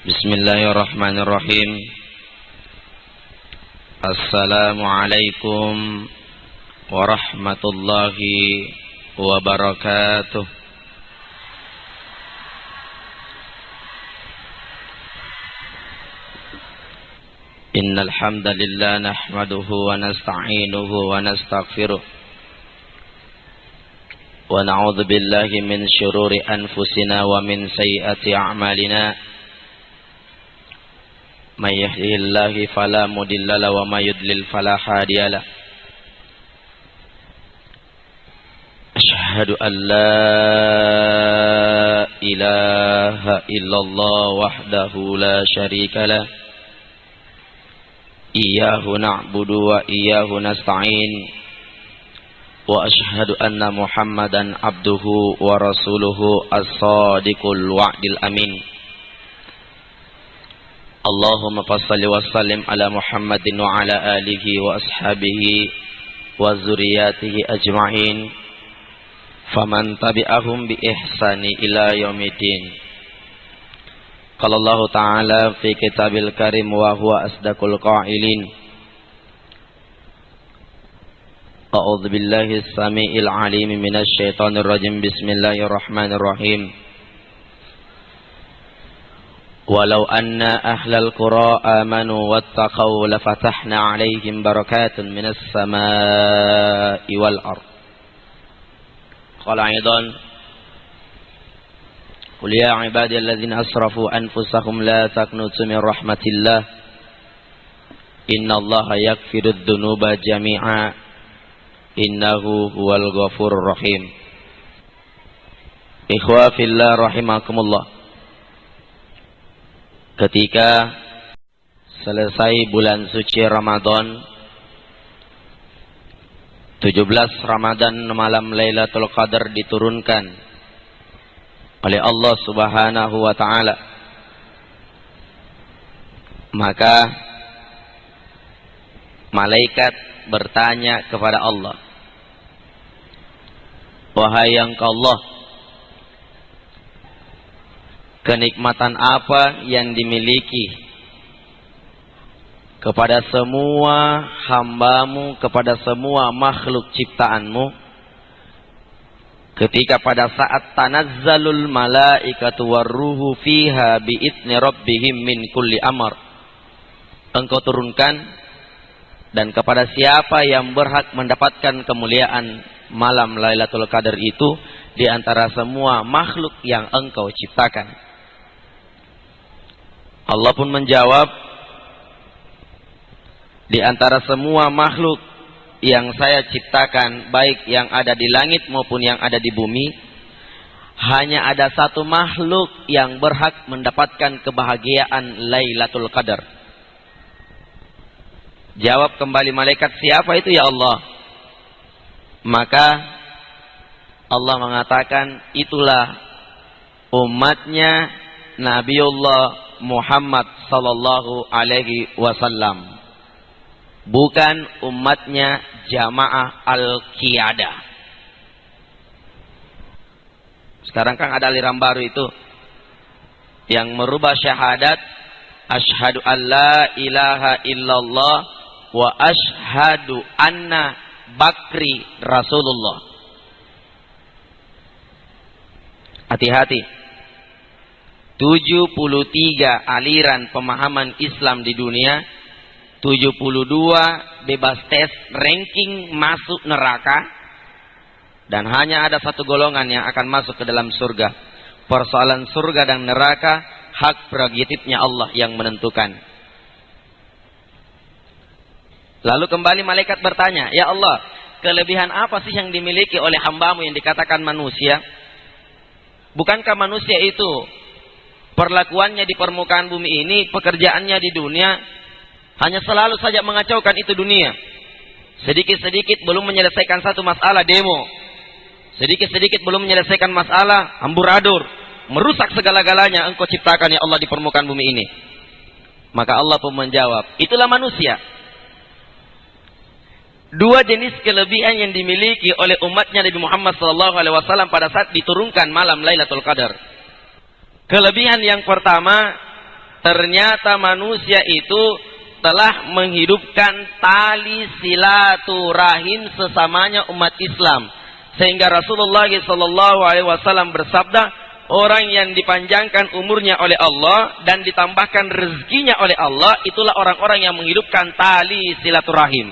Bismillahirrahmanirrahim. Assalamualaikum warahmatullahi wabarakatuh. Innal hamdalillah nahmaduhu wa nasta'inuhu wa nastaghfiruh. Wa na'udzu billahi min syururi anfusina wa min sayyiati a'malina. May yahdihillahu fala mudilla lahu wa may yudlil fala hadiya lahu. Asyhadu an la ilaha illallah wahdahu la syarika lah. Iyyahu na'budu wa iyyahu nasta'in. Wa asyhadu anna Muhammadan abduhu wa rasuluhu as-sadiqul wa'dil amin. Allahumma fassalli wa sallim ala Muhammadin wa ala alihi wa ashabihi wa zuriyatihi ajma'in. Faman tabi'ahum bi ihsani ila yaumiddin. Qala Allah Ta'ala fi kitabil karim wa huwa asdaqul qa'ilin. A'udzu billahi as-sami'il 'alim minasy syaithanir rajim. Bismillahirrahmanirrahim. Walau anna ahlal qura amanu wattaqaw lafatahna 'alaihim barakatun minas samaa'i wal ardh. Qala aidan Qul ya ibadiyalladzina asrafu anfusahum la taqnutu min rahmatillah. Innallaha yaghfirudz dzunuba jami'a. Innahu huwal ghafurur rahim. Ikhwa fillah rahimakumullah. Ketika selesai bulan suci Ramadan, 17 Ramadan malam Lailatul Qadar diturunkan oleh Allah Subhanahu wa ta'ala. Maka malaikat bertanya kepada Allah, wahai yang Allah, kenikmatan apa yang dimiliki kepada semua hambamu, kepada semua makhluk ciptaanmu, ketika pada saat tanazzalul malaikatu warruhu fiha bi'idni rabbihim min kulli amr, engkau turunkan, dan kepada siapa yang berhak mendapatkan kemuliaan malam Lailatul Qadar itu di antara semua makhluk yang engkau ciptakan. Allah pun menjawab, di antara semua makhluk yang saya ciptakan, baik yang ada di langit maupun yang ada di bumi, hanya ada satu makhluk yang berhak mendapatkan kebahagiaan Lailatul Qadar. Jawab kembali malaikat, siapa itu ya Allah? Maka Allah mengatakan, itulah umatnya Nabiullah Muhammad sallallahu alaihi wasallam, bukan umatnya jamaah al-qiyadah. Sekarang kan ada aliran baru itu yang merubah syahadat, asyhadu an la ilaha illallah wa asyhadu anna bakri rasulullah. Hati-hati. 73 aliran pemahaman Islam di dunia, 72 bebas tes, ranking masuk neraka, dan hanya ada satu golongan yang akan masuk ke dalam surga. Persoalan surga dan neraka hak prerogatifnya Allah yang menentukan. Lalu kembali malaikat bertanya, ya Allah, kelebihan apa sih yang dimiliki oleh hambamu yang dikatakan manusia? Bukankah manusia itu perlakuannya di permukaan bumi ini, pekerjaannya di dunia, hanya selalu saja mengacaukan itu dunia. Sedikit-sedikit belum menyelesaikan satu masalah, demo. Sedikit-sedikit belum menyelesaikan masalah, amburadul, merusak segala-galanya engkau ciptakan ya Allah di permukaan bumi ini. Maka Allah pun menjawab, itulah manusia. Dua jenis kelebihan yang dimiliki oleh umatnya Nabi Muhammad SAW pada saat diturunkan malam Lailatul Qadar. Kelebihan yang pertama, ternyata manusia itu telah menghidupkan tali silaturahim sesamanya umat Islam. Sehingga Rasulullah SAW bersabda, orang yang dipanjangkan umurnya oleh Allah dan ditambahkan rezekinya oleh Allah, itulah orang-orang yang menghidupkan tali silaturahim.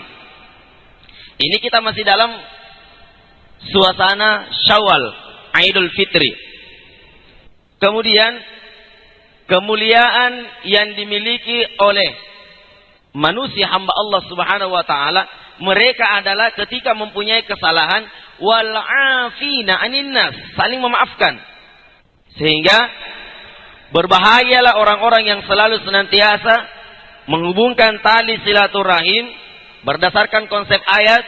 Ini kita masih dalam suasana Syawal, Idul Fitri. Kemudian kemuliaan yang dimiliki oleh manusia hamba Allah Subhanahu wa taala, mereka adalah ketika mempunyai kesalahan wal afina anin nas, saling memaafkan. Sehingga berbahagialah orang-orang yang selalu senantiasa menghubungkan tali silaturahim berdasarkan konsep ayat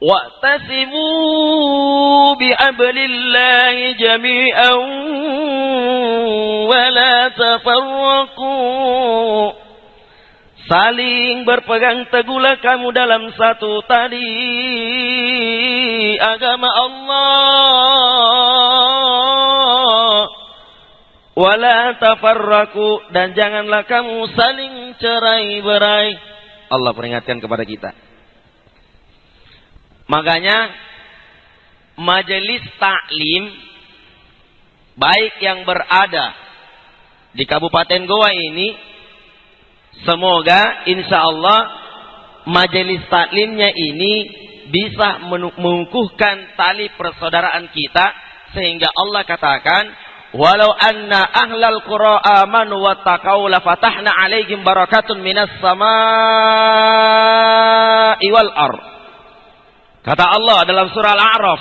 wa'tasimu bihablillahi jami'an wa la tafarraqu. Saling berpegang teguhlah kamu dalam satu tali agama Allah. Wala tafarraku, dan janganlah kamu saling cerai-berai. Allah peringatkan kepada kita. Makanya majelis taklim baik yang berada di Kabupaten Goa ini, semoga insya Allah majelis taklimnya ini bisa mengukuhkan tali persaudaraan kita, sehingga Allah katakan, walau anna ahlal qura amanu wattaqau la fatahna alaihim barakatun minas samaa'i wal ardh. Kata Allah dalam surah Al-A'raf,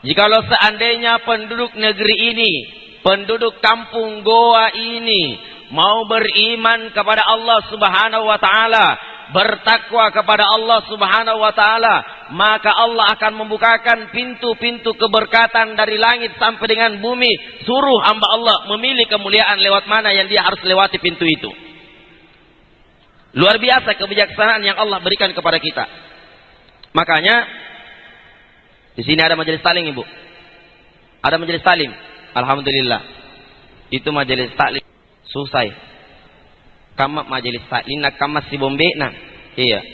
jikalau seandainya penduduk negeri ini, penduduk kampung Goa ini mau beriman kepada Allah Subhanahu wa taala, bertakwa kepada Allah Subhanahu wa taala, maka Allah akan membukakan pintu-pintu keberkatan dari langit sampai dengan bumi. Suruh hamba Allah memilih kemuliaan lewat mana yang dia harus lewati pintu itu. Luar biasa kebijaksanaan yang Allah berikan kepada kita. Makanya di sini ada majelis taklim, Ibu. Ada majelis taklim. Alhamdulillah. Itu majelis taklim susai. Kamat majelis taklim nak kamat si bombe nah. Iya.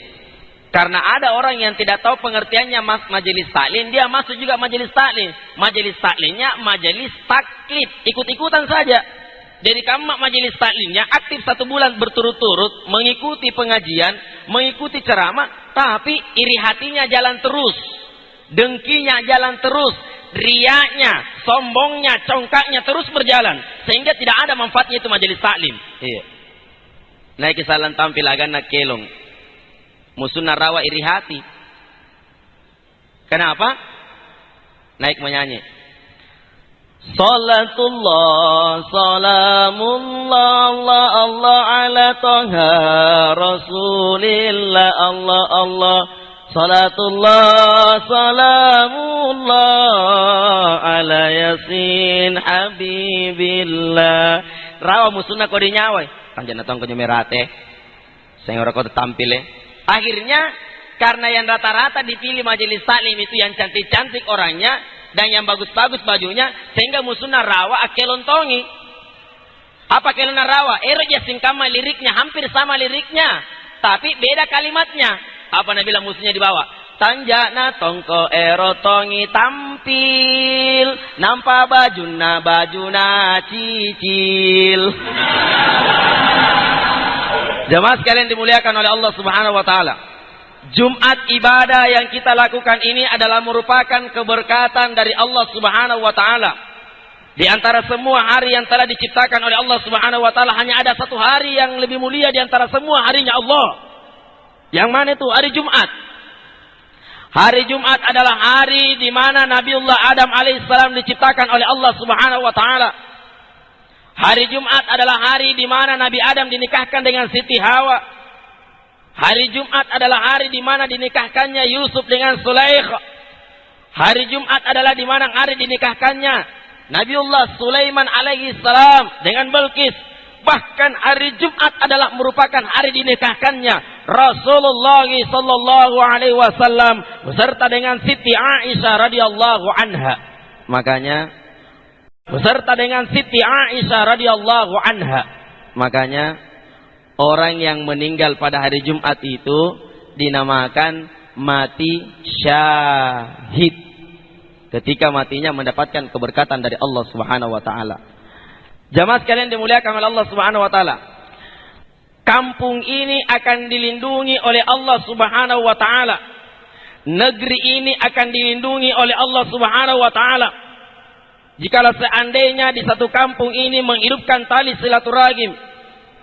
Karena ada orang yang tidak tahu pengertiannya majelis taklim, dia masuk juga majelis taklim. Majelis taklimnya majelis taklid, ikut-ikutan saja. Dari kamat majelis taklimnya aktif 1 bulan berturut-turut mengikuti pengajian, mengikuti ceramah, tapi iri hatinya jalan terus, dengkinya jalan terus, riaknya, sombongnya, congkaknya terus berjalan, sehingga tidak ada manfaatnya itu majelis taklim. Iya. Naik kesalan tampil agak nak kelong, musuh narawa iri hati. Kenapa? Naik menyanyi. Salatullah, salamullah, Allah, Allah ala toha Rasulillah, Allah, Allah. Salatullah, salamullah ala Yasin Habibillah. Rawa musuhna kau dinyawai. Tanjana tong kau merate. Saya orang kau tampil. Akhirnya karena yang rata-rata dipilih majelis taklim itu yang cantik-cantik orangnya dan yang bagus-bagus bajunya, sehingga musuhna rawa akelontongi. Apa kelona rawa? Ya singkama liriknya hampir sama liriknya, tapi beda kalimatnya. Apa Nabi bilang musuhnya di bawah? Tanjana tongko erotongi tampil, nampa bajuna cicil. Jemaah sekalian dimuliakan oleh Allah Subhanahu wa taala. Jumat ibadah yang kita lakukan ini adalah merupakan keberkatan dari Allah Subhanahu wa taala. Di antara semua hari yang telah diciptakan oleh Allah Subhanahu wa taala, hanya ada satu hari yang lebih mulia di antara semua harinya Allah. Yang mana itu? Hari Jumat. Hari Jumat adalah hari di mana Nabiullah Adam alaihissalam diciptakan oleh Allah Subhanahu wa taala. Hari Jumat adalah hari di mana Nabi Adam dinikahkan dengan Siti Hawa. Hari Jumat adalah hari di mana dinikahkannya Yusuf dengan Sulaikha. Hari Jumat adalah di mana hari dinikahkannya Nabiullah Sulaiman alaihi salam dengan Bilqis. Bahkan hari Jumat adalah merupakan hari dinikahkannya Rasulullah sallallahu alaihi wasallam beserta dengan Siti Aisyah radhiyallahu anha. Makanya beserta dengan Siti Aisyah radhiyallahu anha. Makanya orang yang meninggal pada hari Jumat itu dinamakan mati syahid. Ketika matinya mendapatkan keberkatan dari Allah Subhanahu wa taala. Jamaah sekalian dimuliakan oleh Allah Subhanahu wa taala. Kampung ini akan dilindungi oleh Allah Subhanahu wa taala. Negeri ini akan dilindungi oleh Allah Subhanahu wa taala. Jikalau seandainya di satu kampung ini menghidupkan tali silaturahim,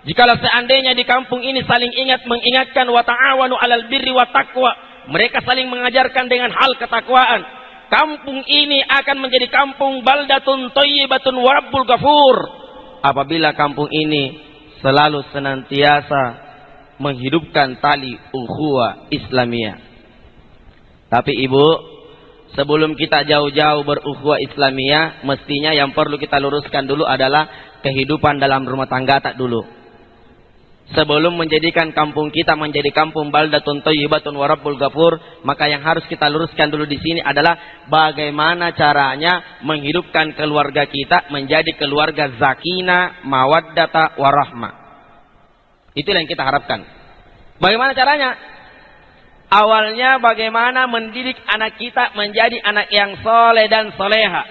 jikalau seandainya di kampung ini saling ingat mengingatkan wa ta'awanu 'alal birri wa taqwa, mereka saling mengajarkan dengan hal ketakwaan, kampung ini akan menjadi kampung baldatun thayyibatun wa rabbul ghafur. Apabila kampung ini selalu senantiasa menghidupkan tali ukhuwah Islamiyah. Tapi ibu, sebelum kita jauh-jauh berukhuwah Islamiyah, mestinya yang perlu kita luruskan dulu adalah kehidupan dalam rumah tangga tak dulu. Sebelum menjadikan kampung kita menjadi kampung baldatun thayyibatun wa rabbul ghafur, maka yang harus kita luruskan dulu di sini adalah bagaimana caranya menghidupkan keluarga kita menjadi keluarga zakinah, mawaddata, warahmah. Itulah yang kita harapkan. Bagaimana caranya? Awalnya bagaimana mendidik anak kita menjadi anak yang soleh dan soleha.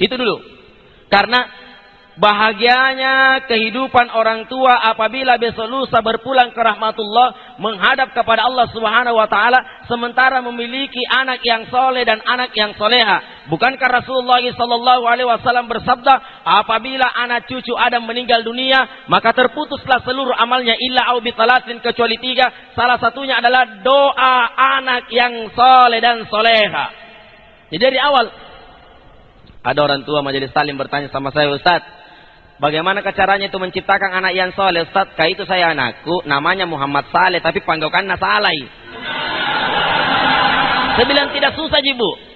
Itu dulu. Karena bahagianya kehidupan orang tua apabila besok lusa berpulang ke rahmatullah, menghadap kepada Allah Subhanahu wa taala, sementara memiliki anak yang soleh dan anak yang soleha. Bukankah Rasulullah sallallahu alaihi wasallam bersabda, apabila anak cucu Adam meninggal dunia, maka terputuslah seluruh amalnya illa au bi talatin, kecuali 3. Salah satunya adalah doa anak yang soleh dan soleha. Jadi dari awal ada orang tua majelis taklim bertanya sama saya, Ustaz, bagaimana caranya itu menciptakan anak yang soleh? Ustaz, kayak itu saya anakku, namanya Muhammad Saleh, tapi panggilan Salai. Saya bilang tidak susah, Ibu.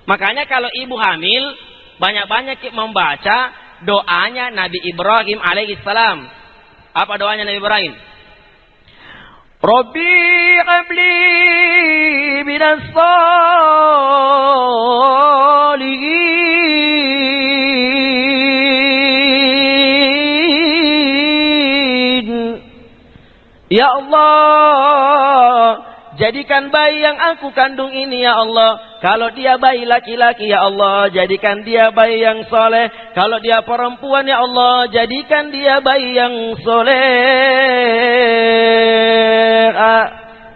Makanya kalau ibu hamil, banyak-banyak membaca doanya Nabi Ibrahim alaihissalam. Apa doanya Nabi Ibrahim? Rabbi habli minas salihin. Ya Allah, jadikan bayi yang aku kandung ini ya Allah, kalau dia bayi laki-laki ya Allah, jadikan dia bayi yang soleh. Kalau dia perempuan ya Allah, jadikan dia bayi yang soleh.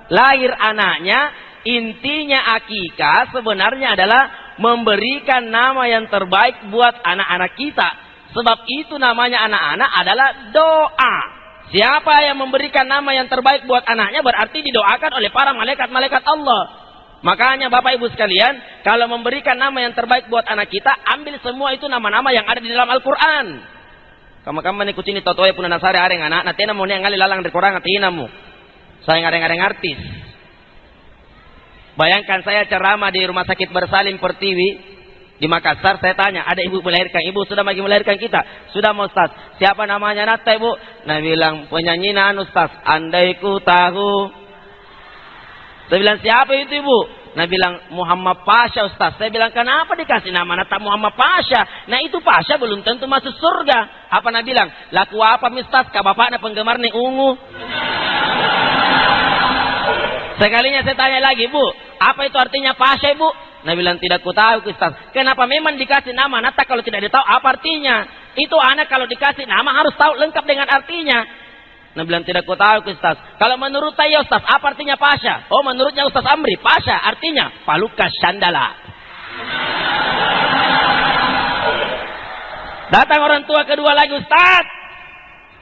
Lahir anaknya, intinya akikah sebenarnya adalah memberikan nama yang terbaik buat anak-anak kita. Sebab itu namanya anak-anak adalah doa. Siapa yang memberikan nama yang terbaik buat anaknya berarti didoakan oleh para malaikat-malaikat Allah. Makanya Bapak Ibu sekalian, kalau memberikan nama yang terbaik buat anak kita, ambil semua itu nama-nama yang ada di dalam Al-Quran. Kamu-kamu ni kucing totoy pun nasari areng anak, natina mo ni ngali lalang rekorang atinamu. Saya ngareng-ngareng artis. Bayangkan saya ceramah di Rumah Sakit Bersalin Pertiwi di Makassar, saya tanya, ada ibu melahirkan, ibu sudah bagi melahirkan kita? Sudah Ustaz. Siapa namanya Nata ibu? Nah bilang penyanyi Ustaz, andai ku tahu. Saya bilang siapa itu ibu? Nah bilang Muhammad Pasha Ustaz. Saya bilang kenapa dikasih nama Nata Muhammad Pasha? Nah itu Pasha belum tentu masuk surga. Apa Nah bilang? Laku apa Ustaz? Ka bapaknya penggemar nih ungu. Sekalinya saya tanya lagi, Bu, apa itu artinya Pasha ibu? Nah bilang tidak ku tahu Ustaz. Kenapa memang dikasih nama Nata kalau tidak ditahu apa artinya? Itu anak kalau dikasih nama harus tahu lengkap dengan artinya. Nah bilang tidak ku tahu Ustaz. Kalau menurut saya Ustaz, apa artinya Pasha? Oh menurutnya Ustaz Amri, Pasha artinya Palukas Chandala. Datang orang tua kedua lagi, Ustaz,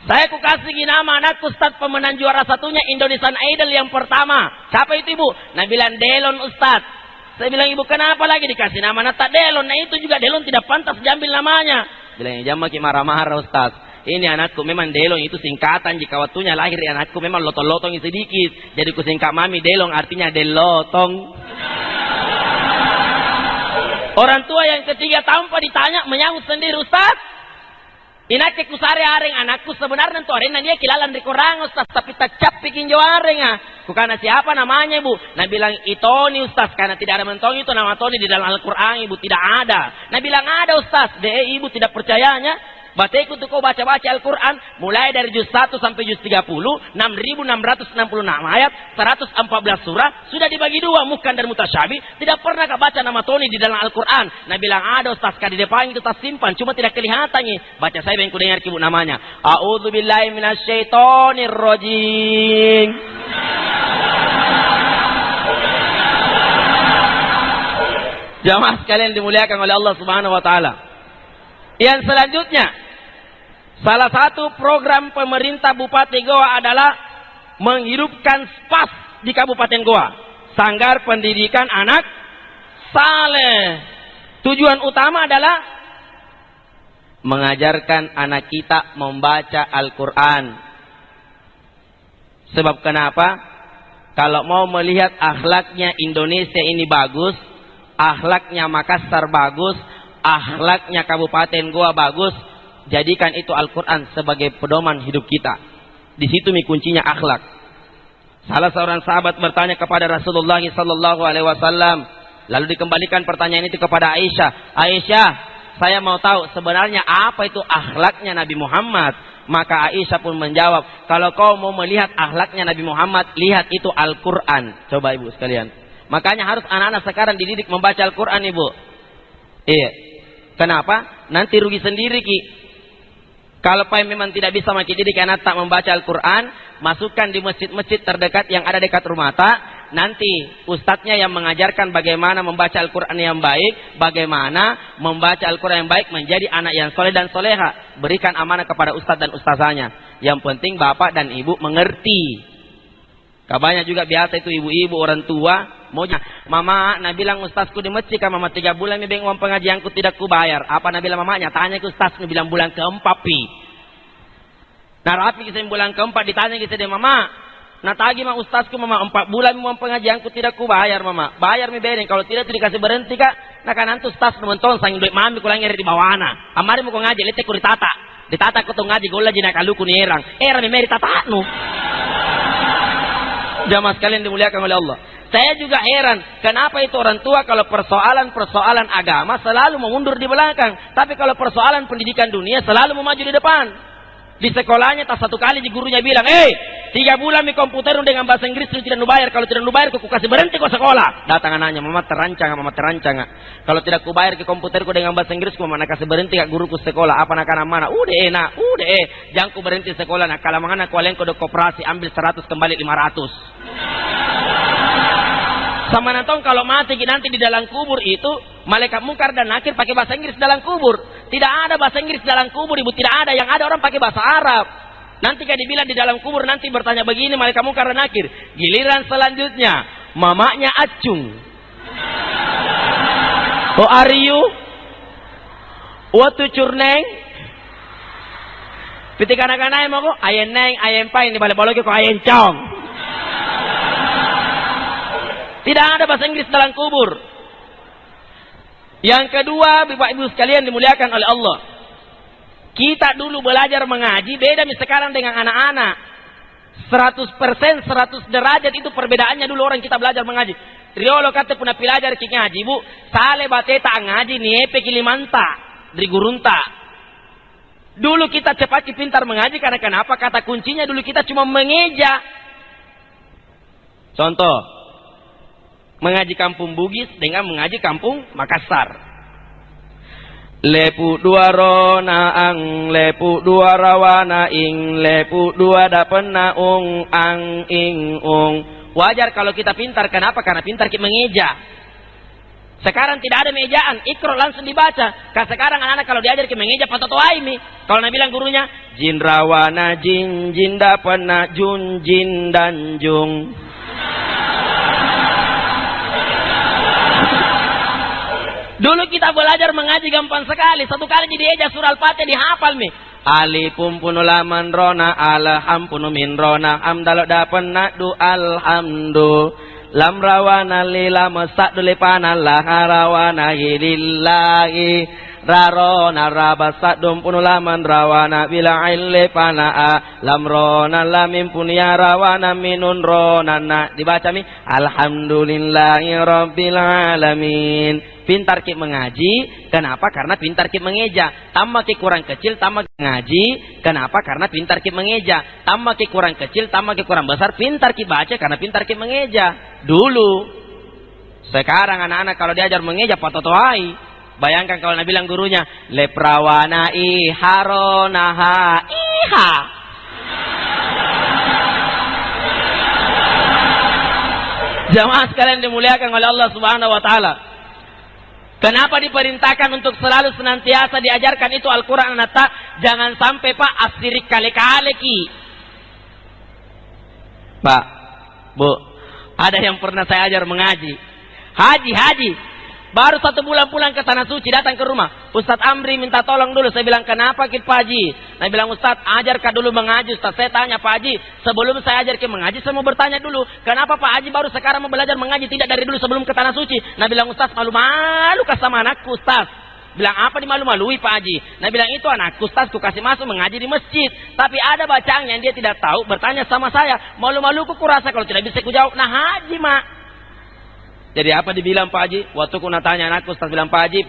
saya ku kasih nama anakku Ustaz pemenang juara satunya Indonesian Idol yang pertama. Siapa itu ibu? Nah bilang Delon Ustaz. Saya bilang ibu kenapa lagi dikasih nama Nata Delon? Nah itu juga Delon tidak pantas diambil namanya. Bilang jangan makin marah-marah Ustaz. Ini anakku memang Delong itu singkatan, jika waktunya lahir anakku memang lotong-lotong sedikit. Jadi ku singkat mami Delong artinya delotong. Orang tua yang ketiga tanpa ditanya menyambut sendiri, Ustaz. Inake kusare areng anakku sebenarnya tuh areng dia kilalan di korang Ustaz tapi tacap bikin jo areng Kukana siapa namanya Ibu? Nah bilang Tony Ustaz karena tidak ada mentong itu nama Tony di dalam Al-Qur'an Ibu tidak ada. Nah bilang ada Ustaz. Ibu tidak percayanya. Bateku tuh kau baca-baca Al-Quran mulai dari juz 1 sampai juz 30, 6.666 ayat, 114 surah, sudah dibagi dua, muhkam dan mutasyabih. Tidak pernah kau baca nama Tony di dalam Al-Quran. Nah bilang ada Ustaz, di depan itu tak simpan, cuma tidak kelihatan nih. Baca saya yang ku dengar Ibu namanya. A'udzubillahi minasyaitonirrajim. Jamaah sekalian dimuliakan oleh Allah Subhanahu wa taala. Yang selanjutnya, salah satu program pemerintah Bupati Goa adalah menghidupkan SPAS di Kabupaten Goa, Sanggar Pendidikan Anak Saleh. Tujuan utama adalah mengajarkan anak kita membaca Al-Quran. Sebab kenapa? Kalau mau melihat akhlaknya Indonesia ini bagus, akhlaknya Makassar bagus, akhlaknya Kabupaten Goa bagus, jadikan itu Al-Quran sebagai pedoman hidup kita. Di situ kuncinya akhlak. Salah seorang sahabat bertanya kepada Rasulullah sallallahu alaihi wasallam, lalu dikembalikan pertanyaan itu kepada Aisyah. Aisyah, saya mau tahu sebenarnya apa itu akhlaknya Nabi Muhammad. Maka Aisyah pun menjawab, kalau kau mau melihat akhlaknya Nabi Muhammad, lihat itu Al-Quran. Coba Ibu sekalian. Makanya harus anak-anak sekarang dididik membaca Al-Quran Ibu. Iya. Kenapa? Nanti rugi sendiri Ki. Kalau memang tidak bisa makin didik anak tak membaca Al-Quran, masukkan di masjid-masjid terdekat yang ada dekat rumah tak. Nanti ustadznya yang mengajarkan bagaimana membaca Al-Quran yang baik, bagaimana membaca Al-Quran yang baik menjadi anak yang soleh dan soleha. Berikan amanah kepada ustadz dan ustazahnya. Yang penting bapak dan ibu mengerti. Banyak juga biasa itu ibu-ibu orang tua maunya, mama, nak bilang ustazku di masjid kan mama 3 bulan mi beng uang pengajianku tidak ku bayar. Apa nak bilang mamanya? Tanya ke ustaz, bilang bulan keempat pi. Nah rapi kisah bulan keempat ditanya kisah dia mama, nah tagi mah ustazku mama 4 bulan uang pengajianku tidak ku bayar mama. Bayar mi bereng, kalau tidak tu dikasih berhenti kak. Nah kan antu ustaz nonton sang duit mami kulang ngeri di bawana. Amari mau ngaji lete ku ditata. Ditata ku tu ngaji gola jina kaluku ni erang. Mi meri tata nu. Jamaah sekalian dimuliakan oleh Allah. Saya juga heran, kenapa itu orang tua kalau persoalan agama selalu mengundur di belakang, tapi kalau persoalan pendidikan dunia selalu memaju di depan. Di sekolahnya tak satu kali di gurunya bilang, 3 bulan mi komputer dengan bahasa Inggris tidak nu bayar, kalau tidak nu bayar ku kasih berhenti ke sekolah. Datang anaknya, mama terancang. Kalau tidak ku bayar ke komputerku dengan bahasa Inggris, ku mana kasih berhenti ke guruku sekolah. Apa nak mana? Udah jangan ku berhenti sekolah. Nak kalau mana ku aleng kode koperasi ambil 100 kembali 500. Sama nonton kalau mati nanti di dalam kubur itu malaikat mungkar dan nakir pakai bahasa Inggris dalam kubur. Tidak ada bahasa Inggris dalam kubur Ibu, tidak ada. Yang ada orang pakai bahasa Arab. Nanti kan dibilang di dalam kubur nanti bertanya begini malaikat mungkar dan nakir. Giliran selanjutnya mamanya acung. How are you? What to curneng? Piti kana-kana mo ko ayen neng ayen pa ini balik-balik ko ayen chong. Tidak ada bahasa Inggris dalam kubur. Yang kedua, Bapak Ibu sekalian dimuliakan oleh Allah. Kita dulu belajar mengaji, beda sekarang dengan anak-anak. 100%, 100 derajat itu perbedaannya dulu orang kita belajar mengaji. Riolo kata puna pelajar ki ngaji, Bu. Sale bateta ngaji niepe kilimanta, dari gurunta. Dulu kita cepat pintar mengaji karena kenapa? Kata kuncinya dulu kita cuma mengeja. Contoh. Mengaji kampung Bugis dengan mengaji kampung Makassar. Lepu dua rona ang, lepu dua rawana ing, lepu dua dapena ung ang ing ung. Wajar kalau kita pintar, kenapa? Karena pintar kita mengeja. Sekarang tidak ada mejaan, ikro langsung dibaca. Karena sekarang anak-anak kalau diajar kita mengeja patoto aimi. Kalau nabi bilang gurunya, jin rawana jin, jin dapena jun, jin dan jung. Dulu kita belajar mengaji gampang sekali. Satu kali jadi eja surah Al-Fatihah dihafal mi. Alifum punulaman rona alham punumin rona amdalok dapen nakdu alhamdu lam rawana lila masak dulipana laharawana hilillahi rarona rabasat dumpun rawana bila ile panaa lamrona lamim punya rawana minun ronana. Dibaca mi alhamdulillahi rabbil alamin. Pintar ki mengaji, kenapa? Karena pintar ki mengeja. Tambah ki kurang kecil, tambah ki mengaji, kenapa? Karena pintar ki mengeja. Tambah ki kurang kecil, tambah ki kurang besar, pintar ki baca karena pintar ki mengeja. Dulu. Sekarang anak-anak kalau diajar mengeja patotoai. Bayangkan kalau Nabi bilang gurunya, leprawana iharonaha iha. Jamaah sekalian dimuliakan oleh Allah Subhanahu wa taala. Kenapa diperintahkan untuk selalu senantiasa diajarkan itu Al-Quran An-Nata? Jangan sampai Pak asirik kali-kali ki. Pak, Bu, ada yang pernah saya ajar mengaji. Haji. Baru 1 bulan pulang ke Tanah Suci, datang ke rumah. Ustadz Amri minta tolong dulu. Saya bilang, kenapa Pak Haji? Saya bilang, Ustadz, ajarkan dulu mengaji. Ustadz, saya tanya Pak Haji, sebelum saya ajar ke mengaji, saya mau bertanya dulu. Kenapa Pak Haji baru sekarang mau belajar mengaji? Tidak dari dulu sebelum ke Tanah Suci. Nah bilang, Ustadz, malu-malu sama anakku, Ustadz. Bilang, apa dimalu-malui Pak Haji? Nah bilang, itu anakku, Ustadz, ku kasih masuk mengaji di masjid. Tapi ada bacaan yang dia tidak tahu, bertanya sama saya. Malu-maluku kurasa kalau tidak bisa ku jawab. Nah Haji, Mak. Jadi apa dibilang Pak Haji? Waktu ku tanya anakku, Ustaz bilang, Pak Haji,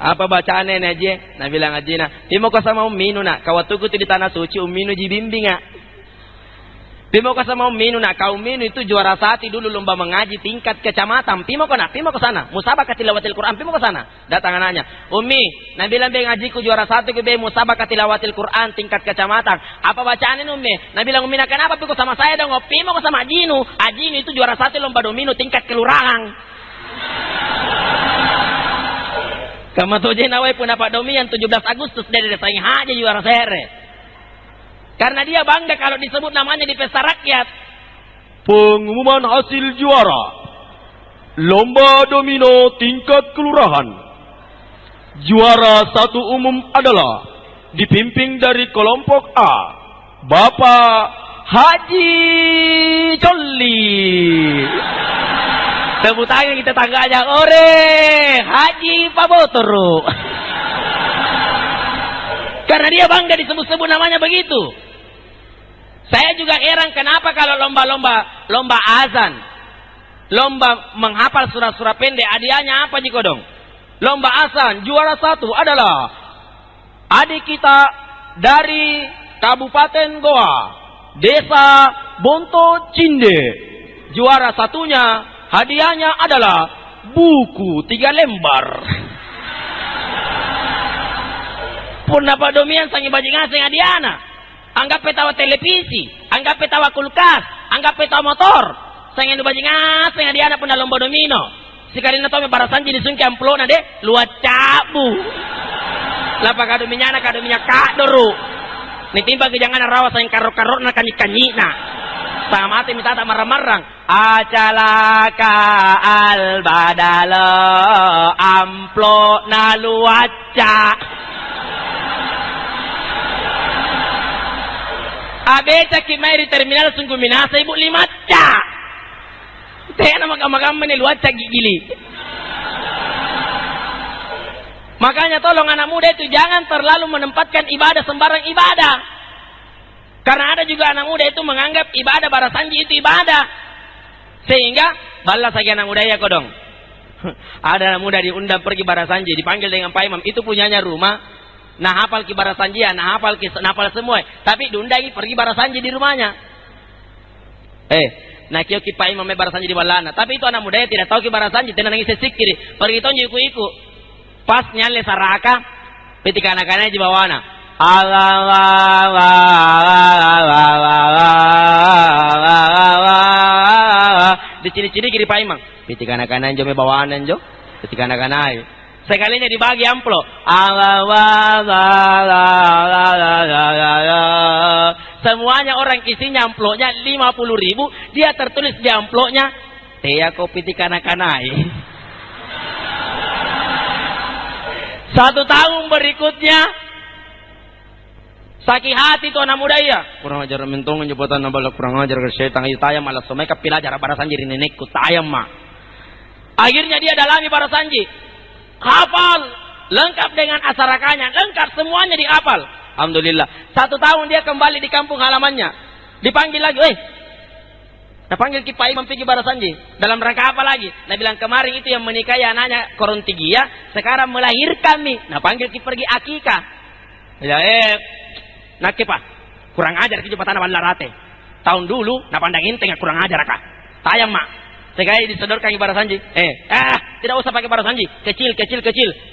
apa bacaan nenek je? Nah bilang Haji, timo ko sama umminu nak, kawatu ku di Tanah Suci, umminu jibimbing nak. Timo ko sama umminu nak, kau umminu itu juara 1 dulu lomba mengaji tingkat kecamatan. Timo ko ke sana, musabaqah tilawatil Quran, timo ke sana. Datang anaknya, Ummi, nah bilang be ngajiku juara 1 ke be musabaqah tilawatil Quran tingkat kecamatan. Apa bacaan ini Ummi? Nah bilang Ummi, nah kenapa piko sama saya dong? Pimo ko sama Ajinu. Ajinu itu juara 1 lomba domino tingkat kelurahan. Kama toje nawai pun dapat domian 17 Agustus dari desa Haji juara sere. Karena dia bangga kalau disebut namanya di pesta rakyat. Pengumuman hasil juara lomba domino tingkat kelurahan. Juara 1 umum adalah dipimpin dari kelompok A, Bapak Haji Coli. Tepuk tangan kita tangganya, ore Haji Pabotoro. Karena dia bangga disebut-sebut namanya begitu. Saya juga heran kenapa kalau lomba azan, lomba menghafal surah-surah pendek, hadiahnya apa Jiko dong? Lomba azan juara 1 adalah adik kita dari Kabupaten Goa, Desa Bonto Cinde. Juara 1-nya hadiahnya adalah buku 3 lembar. Pun dapat domian sangi bajing asing hadiahna. Anggap petawa televisi, anggap petawa kulkas, anggap petawa motor. Sangi bajing asing hadiahna pun lomba domino. Sikarina tome barasanji disungki amplona de luat cabu. Lapa kadominya kadoru. Nitimba kejangan rawa sayang karok-karok na kanyi-kanyina. Sama mati minta tak marang-marang. Acalaka al-badalo amplo na luaca. Abeca kimai di terminal sungguh minasa ibu 5 ca. Teh nama kamar-kamar ni luaca gigili. Makanya tolong anak muda itu jangan terlalu menempatkan ibadah sembarang ibadah. Karena ada juga anak muda itu menganggap ibadah barasanji itu ibadah. Sehingga balas lagi anak muda ya kodong. Ada anak muda diundang pergi barasanji, dipanggil dengan Pak Imam, itu punyanya rumah. Nah hafal ki barasanji, nah hafal semua. Tapi diundangi pergi barasanji di rumahnya. Nah kio ki Pak Imam barasanji di balana. Tapi itu anak muda yang tidak tahu ki barasanji, tidak nangis sesikiri. Pergi tonji iku-iku. Pas nyale saraka, ketika anak-anaknya di bawana. Diciri-ciri kiri Pak Imam. Ketika anak-anaknya jome bawanan jo. Ketika anak-anaknya. Sekalinya dibagi amplop. Semuanya orang isinya amplopnya 50.000. Dia tertulis di amplopnya. Tea kopi tikana-kanai. 1 tahun berikutnya. Sakit hati tuh anak muda ya. Kurang ajar mentong jabatan nabalak kurang ajar ke syaitan. Itu tayam malah somai kepilajar barasanji di nenekku. Tayam mah. Akhirnya dia dalami barasanji. Hafal lengkap dengan asarakanya, lengkap semuanya dihafal. Alhamdulillah. 1 tahun dia kembali di kampung halamannya. Dipanggil lagi, nah panggil Ki Pak Imam pergi Barasanji. Dalam rangka apa lagi? Nah bilang kemarin itu yang menikahi anaknya Korontigia, sekarang melahirkan nih. Nah panggil Ki pergi akikah. Ya nak Ki Pak, kurang ajar Ki jembatan Balarate. Tahun dulu, nah pandang inteng kurang ajar kah? Tayang mak. Sekali disodorkan Ki Barasanji. Tidak usah pakai Barasanji. Kecil.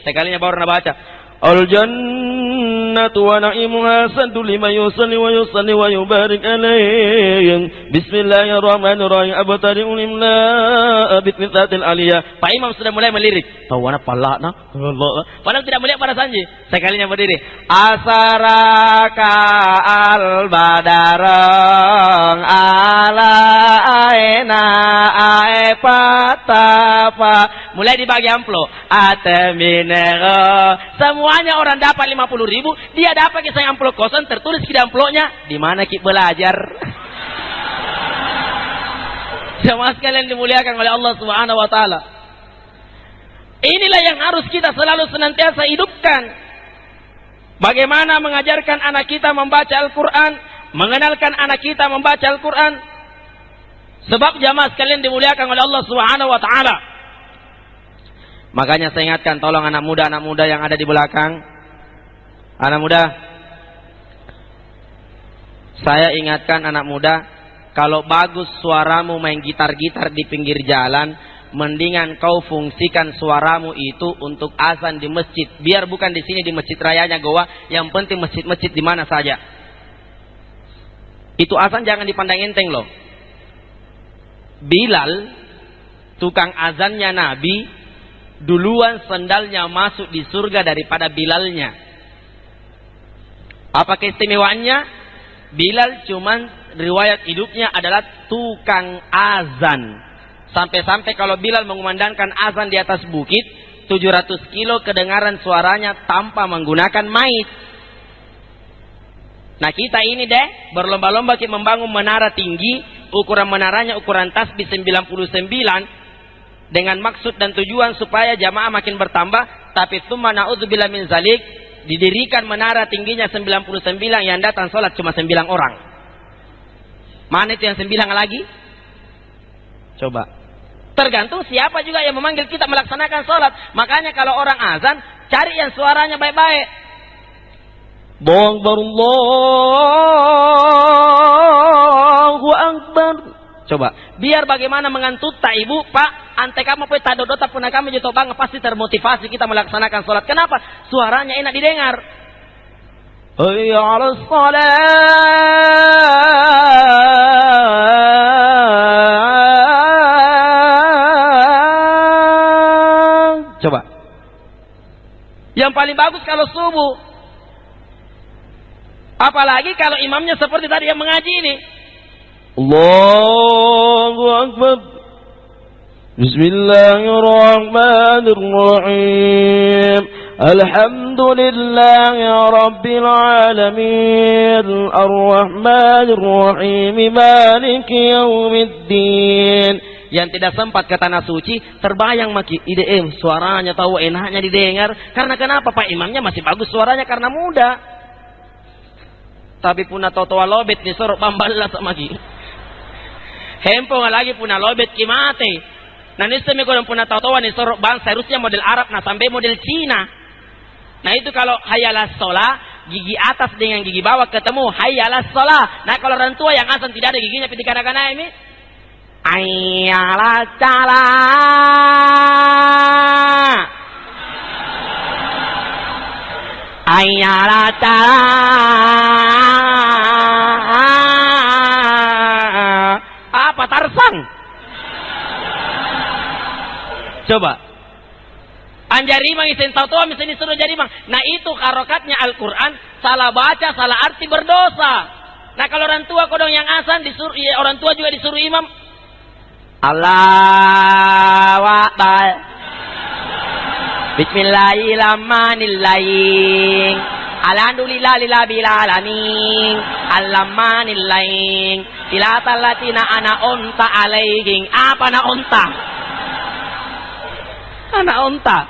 Sekalinya baru baca. Al-jannatu wa na'imuha santu lima yusalli wa yubarik alaih. Bismillahirrahmanirrahim. Abtari'u limla bitmithatil aliyah. Pak Imam sudah mulai melirik. Tawana pala na. Padahal tidak melihat Barasanji. Sekalinya berdiri. Asaraka al-badarang ala aina aepatafa. Mulai dibagi amplop. Ateminero. Semuanya orang dapat 50.000, dia dapat kisah amplop kosong, tertulis di amplopnya, di mana Ki belajar. Semua sekalian dimuliakan oleh Allah Subhanahu wa taala. Inilah yang harus kita selalu senantiasa hidupkan. Bagaimana mengajarkan anak kita membaca Al-Qur'an, mengenalkan anak kita membaca Al-Qur'an. Sebab jamaah sekalian dimuliakan oleh Allah Subhanahu wa taala. Makanya saya ingatkan, tolong anak muda yang ada di belakang. Anak muda, saya ingatkan anak muda, kalau bagus suaramu main gitar-gitar di pinggir jalan, mendingan kau fungsikan suaramu itu untuk azan di masjid. Biar bukan di sini di masjid rayanya Goa, yang penting masjid-masjid di mana saja. Itu azan jangan dipandang enteng loh. Bilal, tukang azannya Nabi, duluan sendalnya masuk di surga daripada Bilalnya. Apa keistimewaannya? Bilal cuman riwayat hidupnya adalah tukang azan. Sampai-sampai kalau Bilal mengumandangkan azan di atas bukit, 700 kilo kedengaran suaranya tanpa menggunakan mic. Nah kita ini deh berlomba-lomba kita membangun menara tinggi, ukuran menaranya ukuran tasbih 99, dengan maksud dan tujuan supaya jamaah makin bertambah. Tapi tsumma na'udzubillah min zalik, didirikan menara tingginya 99, yang datang sholat cuma 9 orang. Mana itu yang 9 lagi? Coba. Tergantung siapa juga yang memanggil kita melaksanakan sholat. Makanya kalau orang azan, cari yang suaranya baik-baik. Allahu Akbar. Coba. Biar bagaimana mengantut tak ibu, Pak, ante kamu pe tadodota punah kami juto bang, pasti termotivasi kita melaksanakan sholat. Kenapa? Suaranya enak didengar. Hayya 'alas shalah. Coba. Yang paling bagus kalau subuh. Apalagi kalau imamnya seperti tadi yang mengaji ini. Allahu Akbar. Bismillahirrahmanirrahim. Alhamdulillahi Rabbil Alamin. Ar-Rahmanirrahim. Maliki Yaumiddin. Yang tidak sempat ke tanah suci, terbayang maki IDM, suaranya tahu enaknya didengar. Karena kenapa? Pak imamnya masih bagus suaranya karena muda. Tapi punah totoa lobet ni sorok bamballa sama ki. Hempo lagi punah lobet ki mate. Nah ini semikon punah totoa ni sorok bang seharusnya model Arab, nah sampai model Cina. Nah itu kalau hayalas sholah, gigi atas dengan gigi bawah ketemu hayalas sholah. Nah kalau orang tua yang azan tidak ada giginya piti kana-kana ini, hayalas sholah. Hayalas sholah. Apa Tarzan? Coba. Anjarimang isen tautoa misalnya disuruh jarimang. Nah itu harokatnya Al-Quran, salah baca, salah arti berdosa. Nah kalau orang tua kodong yang azan disuruh, ya, orang tua juga disuruh imam. Allahu Akbar. Bismillahirrahmanirrahim. Alhamdulillahirabbil alamin. Alrahmanirrahim. Silatal latina ana unta alaihim. Apa na unta? Anak unta.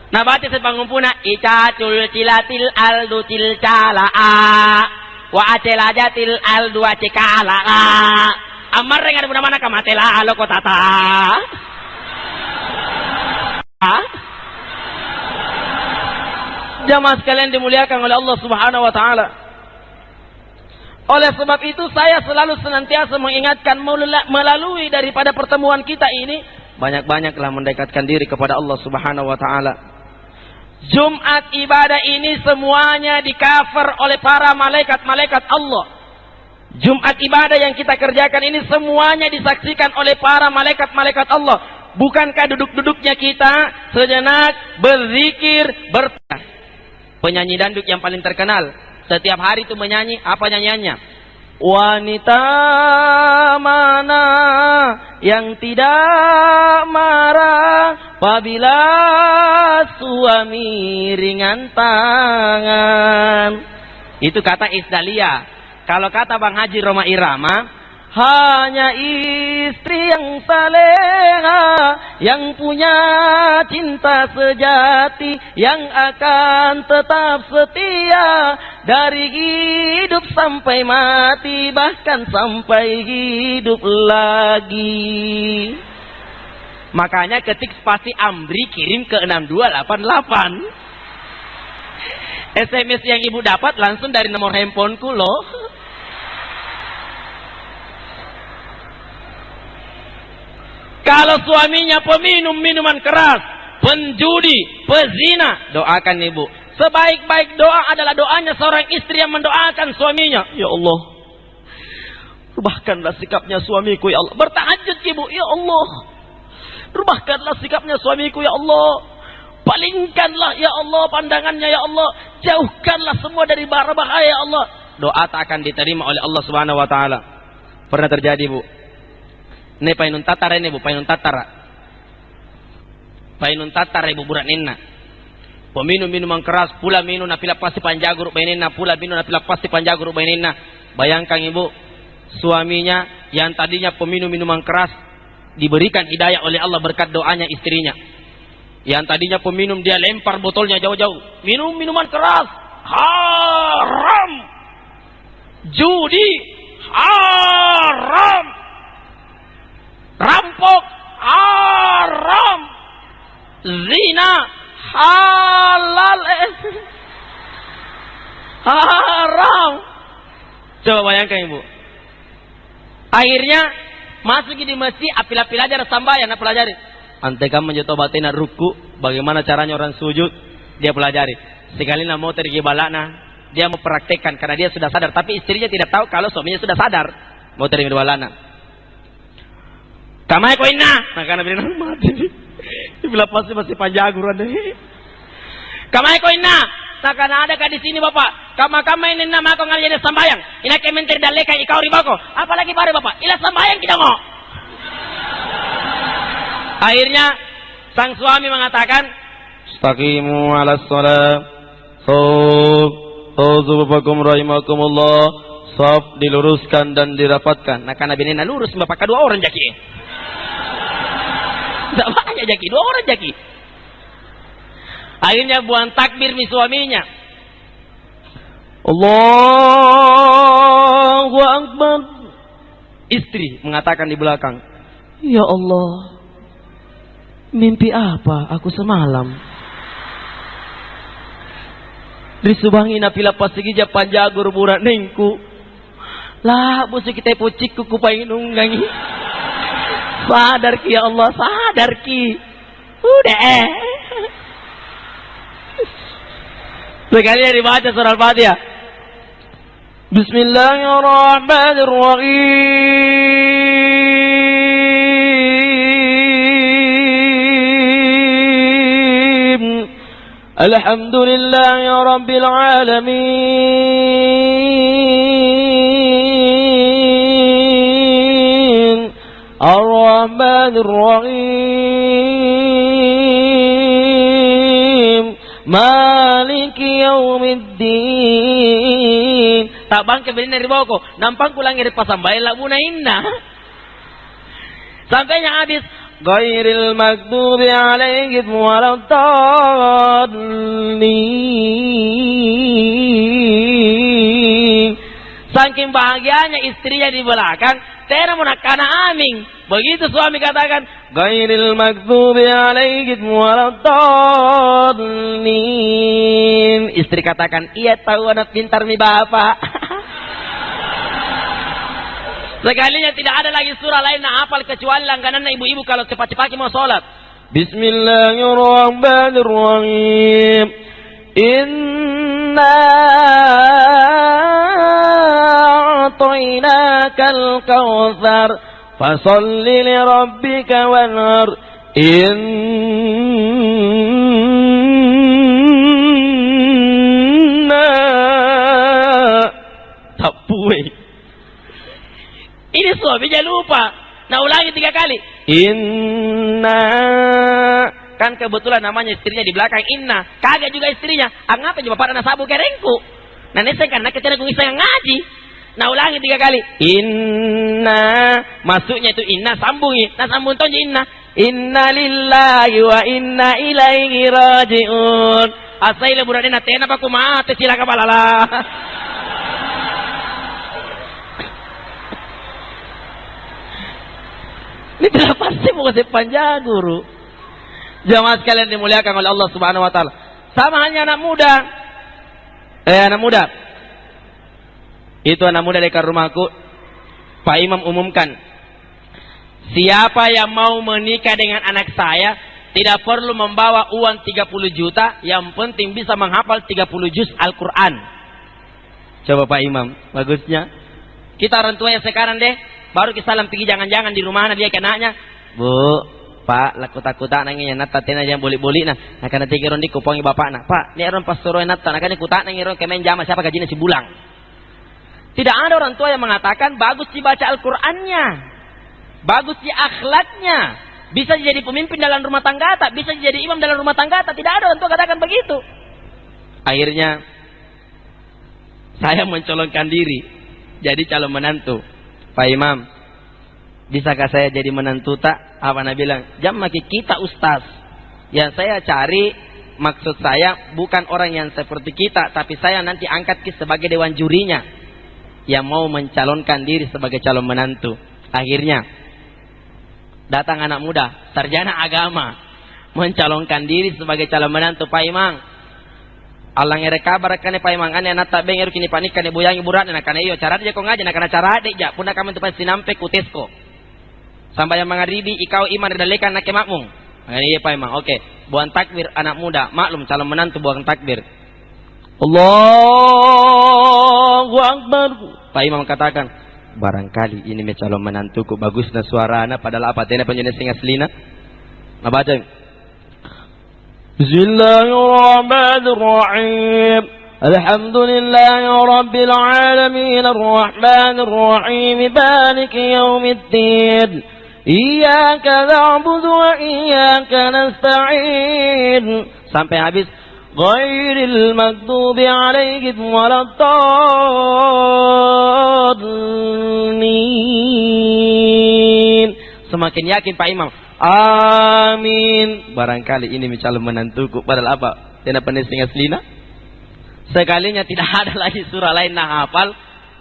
Nah baca sepangumpuna icacul cilatil aldu cilcalaa wa acelajatil aldu acekalaa amar dengan buna mana kamatela alo kotata. Jamaah sekalian dimuliakan oleh Allah Subhanahu wa taala. Oleh sebab itu saya selalu senantiasa mengingatkan melalui daripada pertemuan kita ini banyak-banyaklah mendekatkan diri kepada Allah Subhanahu wa taala. Jumat ibadah ini semuanya di-cover oleh para malaikat-malaikat Allah. Jumat ibadah yang kita kerjakan ini semuanya disaksikan oleh para malaikat-malaikat Allah. Bukankah duduk-duduknya kita sejenak berzikir, penyanyi dandut yang paling terkenal setiap hari itu menyanyi, apa nyanyiannya? Wanita mana yang tidak marah apabila suami ringan tangan. Itu kata Isdalia. Kalau kata Bang Haji Roma Irama, hanya istri yang saleha, yang punya cinta sejati, yang akan tetap setia dari hidup sampai mati, bahkan sampai hidup lagi. Makanya ketik spasi Amri kirim ke 6288. SMS yang ibu dapat langsung dari nomor handphoneku loh. Kalau suaminya peminum minuman keras, penjudi, pezina, doakan ibu. Sebaik-baik doa adalah doanya seorang istri yang mendoakan suaminya. Ya Allah, rubahkanlah sikapnya suamiku ya Allah. Bertahajud ibu, ya Allah, rubahkanlah sikapnya suamiku ya Allah. Palingkanlah ya Allah pandangannya ya Allah. Jauhkanlah semua dari bahaya ya Allah. Doa tak akan diterima oleh Allah Subhanahu wa taala. Pernah terjadi bu. Ini painun tatara ini bu, painun tatara. Painun tatara ibu burak ninna. Peminum minuman keras, pula minum napila pasti panjagur bainina, pula minum napila pasti panjagur bainina. Bayangkan ibu, suaminya yang tadinya peminum minuman keras diberikan hidayah oleh Allah berkat doanya istrinya. Yang tadinya peminum dia lempar botolnya jauh-jauh. Minum minuman keras haram. Judi haram. Rampok haram, zina halal, haram. Coba bayangkan ibu. Akhirnya masuk di masjid, apil-apil aja sambayan, pelajari. Ante kamu menjatuh batina ruku, bagaimana caranya orang sujud, dia pelajari. Sekali mau tergi balana, dia mau praktekkan karena dia sudah sadar, tapi istrinya tidak tahu kalau suaminya sudah sadar. Mau tergi balana. Kamai ko inna, nakana bilang mati. Bila pasti masih panjaguran deh. Kamai ko inna, nakana ada ka di sini bapak. Kamai ini nama ko ngalih sambayang. Ina kementir daleka ikau ribako. Apalagi bare bapak, ila sambayang kita ngo. Akhirnya sang suami mengatakan, "Istaqimu 'alas shalah." Bapakum rahimakumullah. Saf diluruskan dan dirapatkan. Nah karena binina lurus bapak kedua orang jaki. Tidak banyak jaki, 2 orang jaki. Akhirnya buang takbir mi suaminya. Allahu Akbar. Istri mengatakan di belakang, ya Allah, mimpi apa aku semalam? Disubangi napila pasigija panjagur burak nengku. Lah busi kita pocik kuku painunggangi. Sadar ki ya Allah, sadar ki. Udah. Sekali dibaca surah Al-Fatihah. Bismillahirrahmanirrahim. Alhamdulillahi rabbil alamin. Ar-Rahmanir Rahim. Maliki yaumiddin. Tak bangke berin dari bawah nampang kulang iri pasambay lagu na inna. Sampainya habis ghairil maghdubi 'alaihim waladdallin. Saking bahagianya istrinya di belakang, tera munakana amin. Begitu suami katakan, ghairil maghdubi 'alaihim waladdallin. Istri katakan, iya tahu anak pintar nih bapak. Sekalinya tidak ada lagi surah lain yang hafal kecuali langganan ibu-ibu kalau cepat-cepat mau sholat. Bismillahirrahmanirrahim. Inna a'tainakal kautsar fasalli li rabbika wanhar. Inna tapuwe. Ini suaminya lupa. Nah ulangi 3 kali. Inna. Kan kebetulan namanya istrinya di belakang. Inna. Kaget juga istrinya. Ngapa coba pada nasabu kerengku. Nah ini saya karena kecil aku bisa ngaji. Nah ulangi 3 kali. Inna. Masuknya itu inna sambungi. Nah sambung tonji inna. Inna lillahi wa inna ilaihi raji'un. Asai leburan ina tena paku mate silaka balala. Ini tidak pasti bukan sepanjang guru. Jamaah sekalian dimuliakan oleh Allah Subhanahu wa taala. Sama hanya anak muda. Anak muda. Itu anak muda dekat rumahku. Pak Imam umumkan. Siapa yang mau menikah dengan anak saya tidak perlu membawa uang 30 juta, yang penting bisa menghafal 30 juz Al-Qur'an. Coba Pak Imam, bagusnya. Kita orang tua yang sekarang deh baru kita salam pergi jangan-jangan di rumah dia kenanya. Bu, Pak, laku takuta nangnya nata tena jangan boleh-boleh nah. Nah kana tiga rondi kupongi bapak nah. Pak, ni orang pastoro nata nah kana kuta nang ron kemen jama siapa gajinya si bulang. Tidak ada orang tua yang mengatakan bagus dibaca Al-Qur'annya. Bagus di akhlaknya. Bisa jadi pemimpin dalam rumah tangga tak, bisa jadi imam dalam rumah tangga tak. Tidak ada orang tua katakan begitu. Akhirnya saya mencolongkan diri jadi calon menantu. Pak Imam, bisakah saya jadi menantu tak? Apa Nabi bilang? Jam maki kita ustaz. Yang saya cari, maksud saya bukan orang yang seperti kita, tapi saya nanti angkat sebagai dewan jurinya yang mau mencalonkan diri sebagai calon menantu. Akhirnya datang anak muda, sarjana agama, mencalonkan diri sebagai calon menantu. Pak Imam, Allah ngere kabar kane Pak Imam ane nata bengeru kini panik kane boyangi burat na kane iyo cara dia ko ngaji na kana cara de ja puna kamen tupai sinampe kutesko sampai yang mangaribi ikau iman dalekan na kemakmung ngene iya Pak Imam. Oke, buang takbir anak muda maklum calon menantu buang takbir Allahu Akbar. Pak Imam katakan barangkali ini me calon menantuku bagusna suarana padahal apa tena penjenis sing aslina nah baca Bismillahirrahmanirrahim. Alhamdulillahi rabbil alamin arrahmanir rahim maliki yaumiddin. Iyyaka na'budu wa iyyaka nasta'in. Sampai habis. Ghairil maghdubi 'alaihim waladdallin. Semakin yakin Pak Imam. Amin. Barangkali ini calon menantuku. Padahal apa? Tidak pandai sing aslina. Sekalinya tidak ada lagi surah lain yang hafal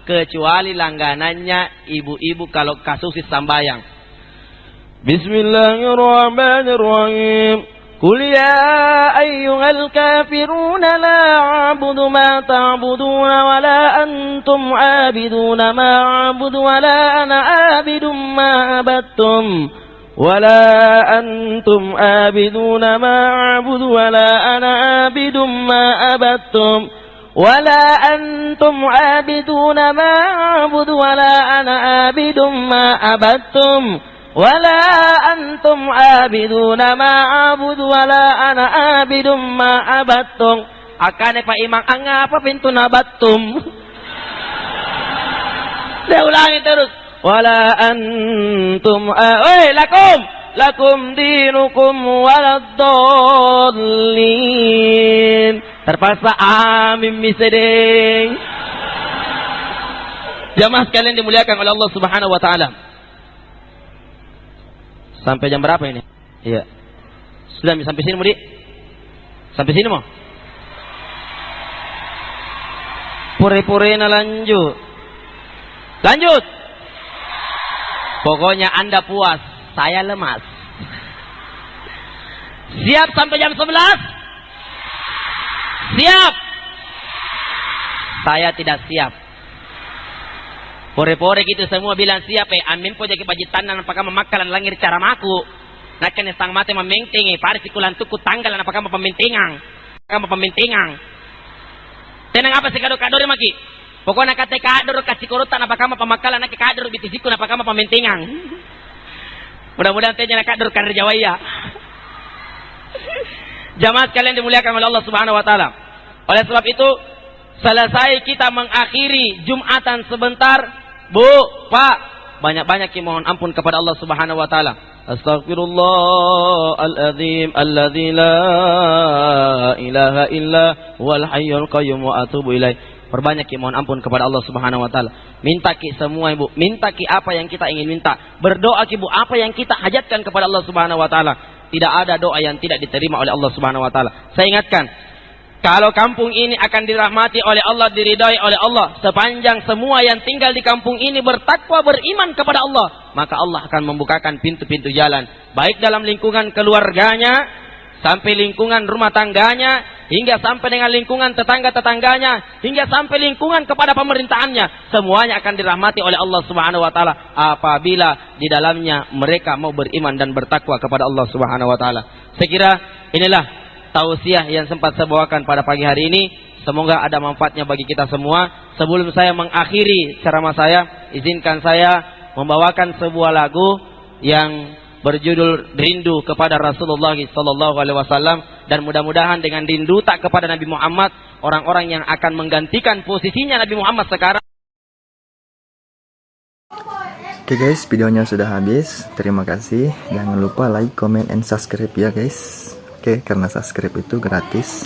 kecuali langganannya ibu-ibu kalau kasus sambayang. Bismillahirrahmanirrahim. Qul ya ayyuhal kafiruna la a'budu ma ta'buduna wa la antum 'abiduna ma a'budu wa la ana 'abidum ma abattum. ولا أنتم عابدون ما أعبد ولا أنا عابد ما عبدتم ولا أنتم عابدون ما أعبد ولا أنا عابد ما عبدتم ولا أنتم عابدون ما أعبد ولا أنا عابد ما عبدتم. Akane Pak Imam angapa pintu nabattum. Saya ulangi terus. Wala antum lakum dinukum waladdallin. Terpaksa amin misedeng. Jamaah sekalian dimuliakan oleh Allah Subhanahu wa taala. Sampai jam berapa ini? Iya. Sudah sampai sini, Mudi? Sampai sini mau? Pure-purena lanjut. Lanjut. Pokoknya Anda puas, saya lemas. Siap sampai jam 11? Siap. Saya tidak siap. Pore-pore gitu semua bilang siap amin po jadi pajitan nan apakah memakalan langir cara maku. Nak kene sang mate mementingi paris ikulan tuku tanggalan apakah pemintingang. Apakah pemintingang. Tenang apa sih kado-kado maki? Pokoknya kata kador kasih korutan apakah pemakalan nak kador bitisiku apakah pemintingang. Mudah-mudahan tanya kador karir Jawaya. Jamaah sekalian dimuliakan oleh Allah Subhanahu wa taala. Oleh sebab itu, selesai kita mengakhiri Jumatan sebentar, Bu, Pak, banyak-banyak mohon ampun kepada Allah Subhanahu wa taala. Astaghfirullahaladzim alladzi la ilaha illa wal hayyul qayyum wa atubu ilaih. Perbanyak mohon ampun kepada Allah Subhanahu wa taala. Minta ki semua Ibu, minta ki apa yang kita ingin minta. Berdoa ki Bu, apa yang kita hajatkan kepada Allah Subhanahu wa taala. Tidak ada doa yang tidak diterima oleh Allah Subhanahu wa taala. Saya ingatkan, kalau kampung ini akan dirahmati oleh Allah, diridai oleh Allah, sepanjang semua yang tinggal di kampung ini bertakwa, beriman kepada Allah, maka Allah akan membukakan pintu-pintu jalan, baik dalam lingkungan keluarganya, sampai lingkungan rumah tangganya, hingga sampai dengan lingkungan tetangga-tetangganya, hingga sampai lingkungan kepada pemerintahannya. Semuanya akan dirahmati oleh Allah Subhanahu wa taala apabila di dalamnya mereka mau beriman dan bertakwa kepada Allah Subhanahu wa taala. Saya kira inilah tausiah yang sempat saya bawakan pada pagi hari ini. Semoga ada manfaatnya bagi kita semua. Sebelum saya mengakhiri ceramah saya, izinkan saya membawakan sebuah lagu yang berjudul Rindu kepada Rasulullah sallallahu alaihi wasallam, dan mudah-mudahan dengan rindu tak kepada Nabi Muhammad, orang-orang yang akan menggantikan posisinya Nabi Muhammad sekarang. Oke guys, videonya sudah habis. Terima kasih. Jangan lupa like, comment, and subscribe ya guys. Oke, karena subscribe itu gratis.